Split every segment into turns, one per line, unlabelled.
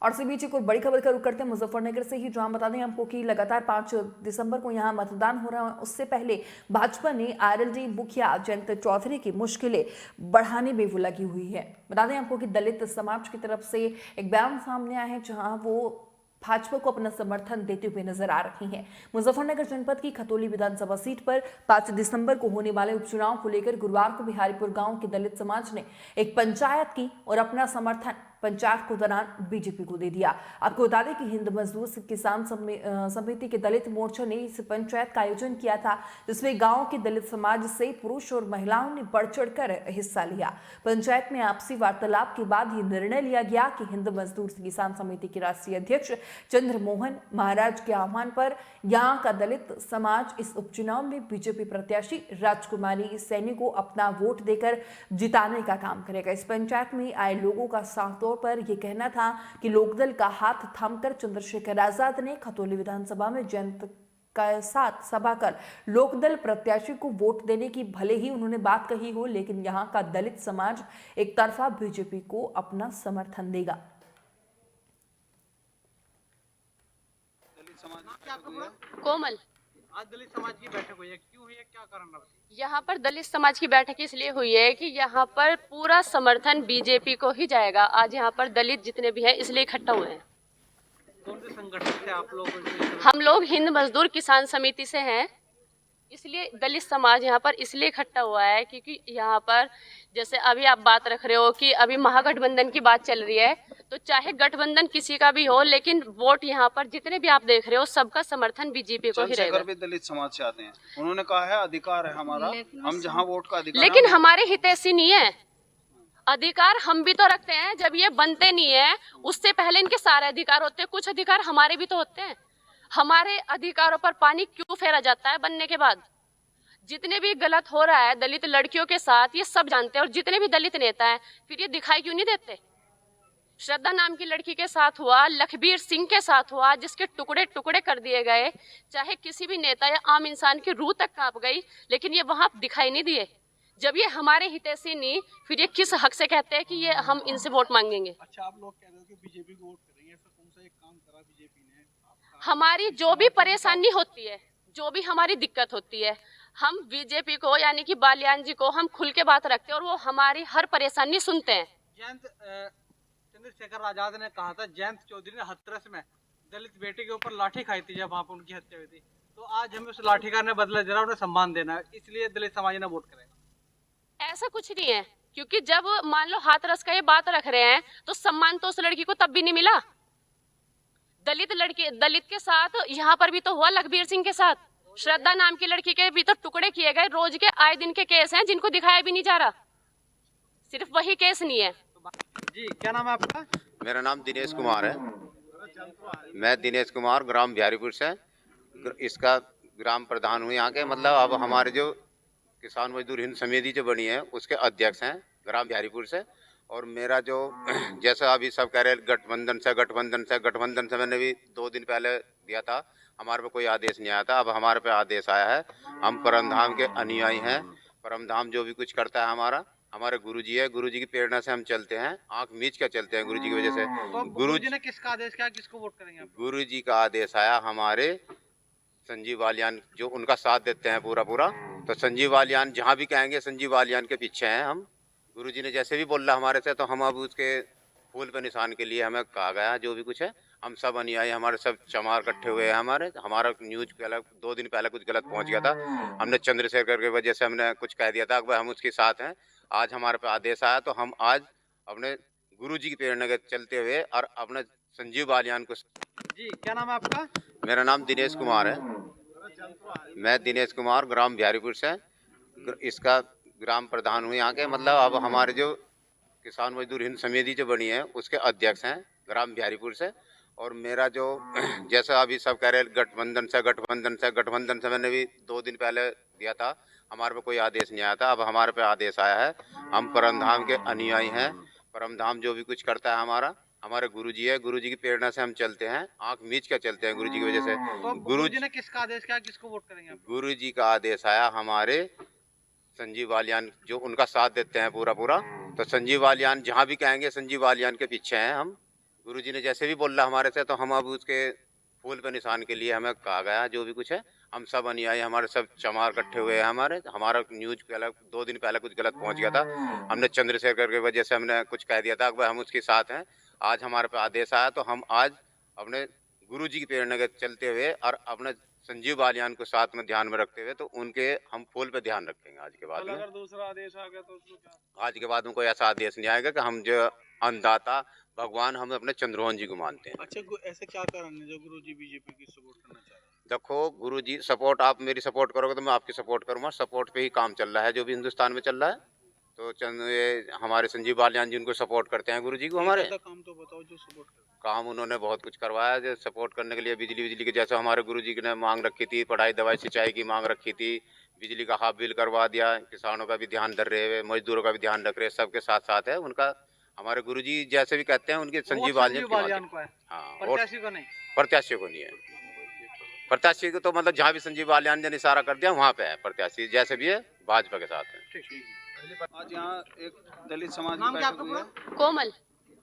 और इसी बीच एक और बड़ी खबर का रुख करते हैं मुजफ्फरनगर से ही, जहां बता दें आपको कि लगातार 5 दिसंबर को यहां मतदान हो रहा है। उससे पहले भाजपा ने आरएलडी मुखिया जयंत चौधरी की मुश्किलें बढ़ाने में वो लगी हुई है। बता दें आपको कि दलित समाज की तरफ से एक बयान सामने आया है, जहां वो भाजपा को अपना समर्थन देते हुए नजर आ रही हैं। मुजफ्फरनगर जनपद की खतौली विधानसभा सीट पर 5 दिसंबर को होने वाले उपचुनाव को लेकर गुरुवार को बिहारीपुर गांव के दलित समाज ने एक पंचायत की और अपना समर्थन पंचायत को दौरान बीजेपी को दे दिया। आपको बता दें कि हिंद मजदूर किसान समिति के दलित मोर्चा ने इस पंचायत का आयोजन किया था, जिसमें गांव के दलित समाज से पुरुष और महिलाओं ने बढ़ चढ़कर हिस्सा लिया। पंचायत में आपसी वार्तालाप के बाद यह निर्णय लिया गया कि हिंद मजदूर किसान समिति के राष्ट्रीय अध्यक्ष चंद्रमोहन महाराज के आह्वान पर यहाँ का दलित समाज इस उपचुनाव में बीजेपी प्रत्याशी राजकुमारी सैनी को अपना वोट देकर जिताने का काम करेगा। इस पंचायत में आए लोगों का साफ तौर पर यह कहना था कि लोकदल का हाथ थामकर चंद्रशेखर आजाद ने खतौली विधानसभा में जयंत का साथ सभा कर लोकदल प्रत्याशी को वोट देने की भले ही उन्होंने बात कही हो, लेकिन यहाँ का दलित समाज एक तरफा बीजेपी को अपना समर्थन देगा।
कोमल,
आज दलित समाज की बैठक हुई है, क्यों हुई है, क्या कारण रहा?
यहाँ पर दलित समाज की बैठक इसलिए हुई है कि यहाँ पर पूरा समर्थन बीजेपी को ही जाएगा। आज यहाँ पर दलित जितने भी हैं इसलिए इकट्ठा हुए हैं।
कौन से संगठन से आप लोग?
हम लोग हिंद मजदूर किसान समिति से हैं, इसलिए दलित समाज यहाँ पर इसलिए इकट्ठा हुआ है क्योंकि यहाँ पर जैसे अभी आप बात रख रहे हो कि अभी महागठबंधन की बात चल रही है, तो चाहे गठबंधन किसी का भी हो, लेकिन वोट यहाँ पर जितने भी आप देख रहे हो सबका समर्थन बीजेपी को ही रहेगा।
भी दलित समाज से आते हैं, उन्होंने कहा है अधिकार है हमारा, हम जहाँ वोट का अधिकार,
लेकिन हमारे हितैषी नहीं है। अधिकार हम भी तो रखते हैं, जब ये बनते नहीं है उससे पहले इनके सारे अधिकार होते हैं, कुछ अधिकार हमारे भी तो होते हैं। हमारे अधिकारों पर पानी क्यों फेरा जाता है बनने के बाद? जितने भी गलत हो रहा है दलित लड़कियों के साथ ये सब जानते हैं, और जितने भी दलित नेता हैं फिर ये दिखाई क्यों नहीं देते? श्रद्धा नाम की लड़की के साथ हुआ, लखबीर सिंह के साथ हुआ, जिसके टुकड़े टुकड़े कर दिए गए, चाहे किसी भी नेता या आम इंसान की रूह तक कांप गई, लेकिन ये वहां दिखाई नहीं दिए। जब ये हमारे हितैषी नहीं, फिर ये किस हक से कहते हैं कि ये हम इनसे वोट मांगेंगे?
अच्छा, आप लोग कह रहे हो कि बीजेपी को वोट करेंगे, ऐसा कौन सा एक काम करा बीजेपी ने?
हमारी जो भी परेशानी होती है, जो भी हमारी दिक्कत होती है, हम बीजेपी को यानी कि बालियान जी को हम खुल के बात रखते हैं और वो हमारी हर परेशानी सुनते हैं।
जयंत चंद्रशेखर आजाद ने कहा था, जयंत चौधरी ने हाथरस में दलित बेटे के ऊपर लाठी खाई थी जब वहाँ पर उनकी हत्या हुई थी, तो आज हमें उस लाठी का बदला जरा उन्हें सम्मान देना है, इसलिए दलित समाज ने वोट करेगा।
ऐसा कुछ नहीं है, क्योंकि जब मान लो हाथरस का ये बात रख रहे हैं तो सम्मान तो उस लड़की को तब भी नहीं मिला। दलित के साथ यहाँ पर भी तो हुआ, लखबीर सिंह के साथ श्रद्धा नाम की लड़की के भी तो टुकड़े किए गए। रोज के आए दिन के केस हैं जिनको दिखाया भी नहीं जा रहा, सिर्फ वही केस नहीं है।
जी, क्या नाम है आपका?
मेरा नाम दिनेश कुमार है। मैं दिनेश कुमार ग्राम बिहारीपुर से इसका ग्राम प्रधान हूँ यहाँ के। मतलब अब हमारे जो किसान मजदूर हिंद समिति जो बनी है उसके अध्यक्ष हैं ग्राम बिहारीपुर से। और मेरा जो जैसा अभी सब कह रहे गठबंधन से मैंने भी 2 दिन पहले दिया था, हमारे पे कोई आदेश नहीं आया था। अब हमारे पे आदेश आया है। हम परमधाम के अनुयायी हैं। परमधाम जो भी कुछ करता है हमारे गुरुजी है, गुरुजी की प्रेरणा से हम चलते हैं, आंख मीच कर चलते हैं गुरुजी की वजह से।
तो गुरुजी ने किसका आदेश किया, किसको वोट करेंगे आप?
गुरुजी का आदेश आया हमारे संजीव बालियान, जो उनका साथ देते हैं पूरा। तो संजीव बालियान जहाँ भी कहेंगे संजीव बालियान के पीछे हैं हम। गुरुजी ने जैसे भी बोला हमारे से, तो हम अब उसके फूल पे निशान के लिए हमें कहा गया जो भी कुछ है। हम सब अनुयायी, हमारे सब चमार इकट्ठे हुए हैं। हमारा न्यूज पहले 2 दिन पहले कुछ गलत पहुंच गया था, हमने चंद्रशेखर की वजह से हमने कुछ कह दिया था, हम उसके साथ हैं। आज हमारे पे आदेश आया तो हम आज अपने गुरुजी की प्रेरणा के चलते हुए और अपने संजीव बालियान को।
जी, क्या नाम है आपका?
मेरा नाम दिनेश कुमार है। मैं दिनेश कुमार ग्राम बिहारीपुर से इसका ग्राम प्रधान हूँ यहाँ के। मतलब अब हमारे जो किसान मजदूर हिंद समिति जो बनी है उसके अध्यक्ष हैं ग्राम बिहारीपुर से। और मेरा जो जैसा अभी सब कह रहे गठबंधन से मैंने भी 2 दिन पहले दिया था, हमारे पे कोई आदेश नहीं आया था। अब हमारे पे आदेश आया है। हम परमधाम के अनुयायी हैं। परमधाम जो भी कुछ करता है हमारे गुरुजी है, गुरुजी की प्रेरणा से हम चलते हैं, आंख मीच कर चलते हैं गुरुजी की वजह से।
तो गुरुजी ने किसका आदेश किया, किसको वोट करेंगे आप?
गुरुजी का आदेश आया हमारे संजीव बालियान, जो उनका साथ देते हैं पूरा। तो संजीव बालियान जहाँ भी कहेंगे संजीव बालियान के पीछे हैं हम। गुरुजी ने जैसे भी बोला हमारे से, तो हम अब उसके फूल पे निशान के लिए हमें कहा गया जो भी कुछ है, हम सब अनुयायी हमारे सब चमार इकट्ठे हुए हैं। हमारा न्यूज पहले 2 दिन पहले कुछ गलत पहुंच गया था, हमने चंद्रशेखर की वजह से हमने कुछ कह दिया था, हम उसके साथ हैं। आज हमारे पे आदेश आया तो हम आज अपने गुरुजी की प्रेरणा के चलते हुए और अपने संजीव बालियान को साथ में ध्यान में रखते हुए तो उनके हम फूल पे ध्यान रखेंगे आज के बाद में।
अगर दूसरा आदेश आ गया तो उसको क्या?
आज के बाद में कोई ऐसा आदेश नहीं आएगा कि हम जो अन्नदाता भगवान हम अपने चंद्रमोहन जी को मानते हैं।
अच्छा, ऐसे क्या कारण है जो गुरुजी बीजेपी की सपोर्ट करना चाह रहे हैं?
देखो गुरुजी सपोर्ट, आप मेरी सपोर्ट करोगे तो मैं आपकी सपोर्ट करूंगा। सपोर्ट पे ही काम चल रहा है जो भी हिंदुस्तान में चल रहा है। तो ये हमारे संजीव बालियान जी उनको सपोर्ट करते हैं गुरुजी को हमारे।
ऐसा काम तो बताओ जो सपोर्ट करे।
काम उन्होंने बहुत कुछ करवाया जो सपोर्ट करने के लिए। बिजली के जैसे हमारे गुरुजी ने मांग रखी थी, पढ़ाई दवाई सिंचाई की मांग रखी थी, बिजली का हाफ बिल करवा दिया, किसानों का भी ध्यान धर रहे हैं, मजदूरों का भी ध्यान रख रहे हैं, सबके साथ साथ है उनका। हमारे गुरुजी जैसे भी कहते हैं उनके संजीव बालियान
को है,
हाँ,
प्रत्याशी को नहीं।
प्रत्याशी को नहीं है। प्रत्याशी को तो मतलब जहाँ भी संजीव बालियान ने इशारा कर दिया वहाँ पे है प्रत्याशी, जैसे भी है भाजपा के साथ है।
आज यहाँ एक दलित समाज
नाम
की
क्या
बैठक
आपका
हुई है।
पूरा?
कोमल।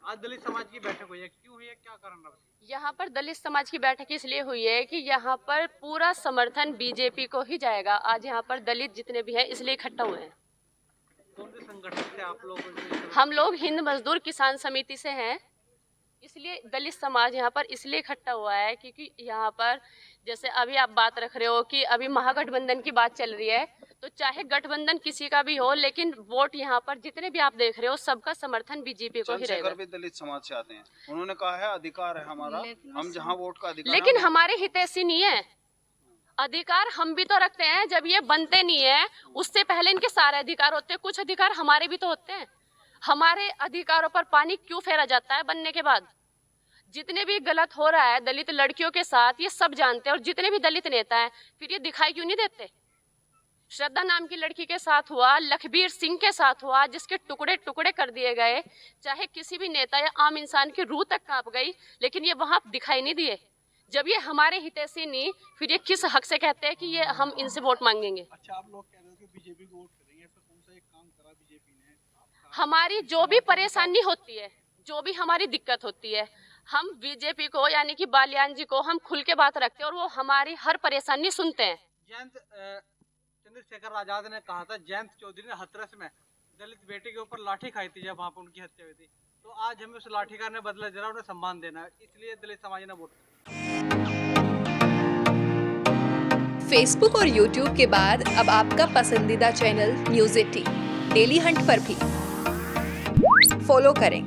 आज दलित समाज की बैठक हुई है, क्यों हुई है, क्या कारण रहा?
यहाँ पर दलित समाज की बैठक इसलिए हुई है कि यहाँ पर पूरा समर्थन बीजेपी को ही जाएगा। आज यहाँ पर दलित जितने भी हैं इसलिए इकट्ठा हुए हैं।
कौन से संगठन से आप लोग?
हम लोग हिंद मजदूर किसान समिति से हैं, इसलिए दलित समाज यहाँ पर इसलिए इकट्ठा हुआ है क्योंकि यहाँ पर जैसे अभी आप बात रख रहे हो कि अभी महागठबंधन की बात चल रही है, तो चाहे गठबंधन किसी का भी हो, लेकिन वोट यहाँ पर जितने भी आप देख रहे हो सबका समर्थन बीजेपी को ही रहेगा।
चंद्रशेखर भी दलित समाज से आते हैं, उन्होंने कहा है अधिकार है हमारा, हम जहाँ वोट का अधिकार।
लेकिन हमारे हितैषी नहीं है। अधिकार हम भी तो रखते हैं, जब ये बनते नहीं है उससे पहले इनके सारे अधिकार होते हैं, कुछ अधिकार हमारे भी तो होते हैं। हमारे अधिकारों पर पानी क्यों फेरा जाता है बनने के बाद? जितने भी गलत हो रहा है दलित लड़कियों के साथ ये सब जानते हैं, और जितने भी दलित नेता हैं फिर ये दिखाई क्यों नहीं देते? श्रद्धा नाम की लड़की के साथ हुआ, लखबीर सिंह के साथ हुआ, जिसके टुकड़े टुकड़े कर दिए गए, चाहे किसी भी नेता या आम इंसान की रूह तक कांप गई, लेकिन ये वहां दिखाई नहीं दिए। जब ये हमारे हितैषी नहीं, फिर ये किस हक से कहते हैं कि ये हम इनसे वोट मांगेंगे?
अच्छा, आप लोग कह रहे हो कि बीजेपी को वोट करेंगे, ऐसा कौन सा एक काम करा बीजेपी ने?
हमारी जो भी परेशानी होती है, जो भी हमारी दिक्कत होती है, हम बीजेपी को यानी कि बालियान जी को हम खुल के बात रखते हैं और वो हमारी हर परेशानी सुनते हैं।
जयंत चंद्रशेखर आजाद ने कहा था, जयंत चौधरी ने हाथरस में दलित बेटे के ऊपर लाठी खाई थी जब वहाँ पर उनकी हत्या हुई थी, तो आज हमें उस लाठी का बदला जरा उन्हें सम्मान देना है, इसलिए दलित समाज ने वोट किया।
फेसबुक और यूट्यूब के बाद अब आपका पसंदीदा चैनल न्यूज़ 18 डेली हंट पर भी फॉलो करें।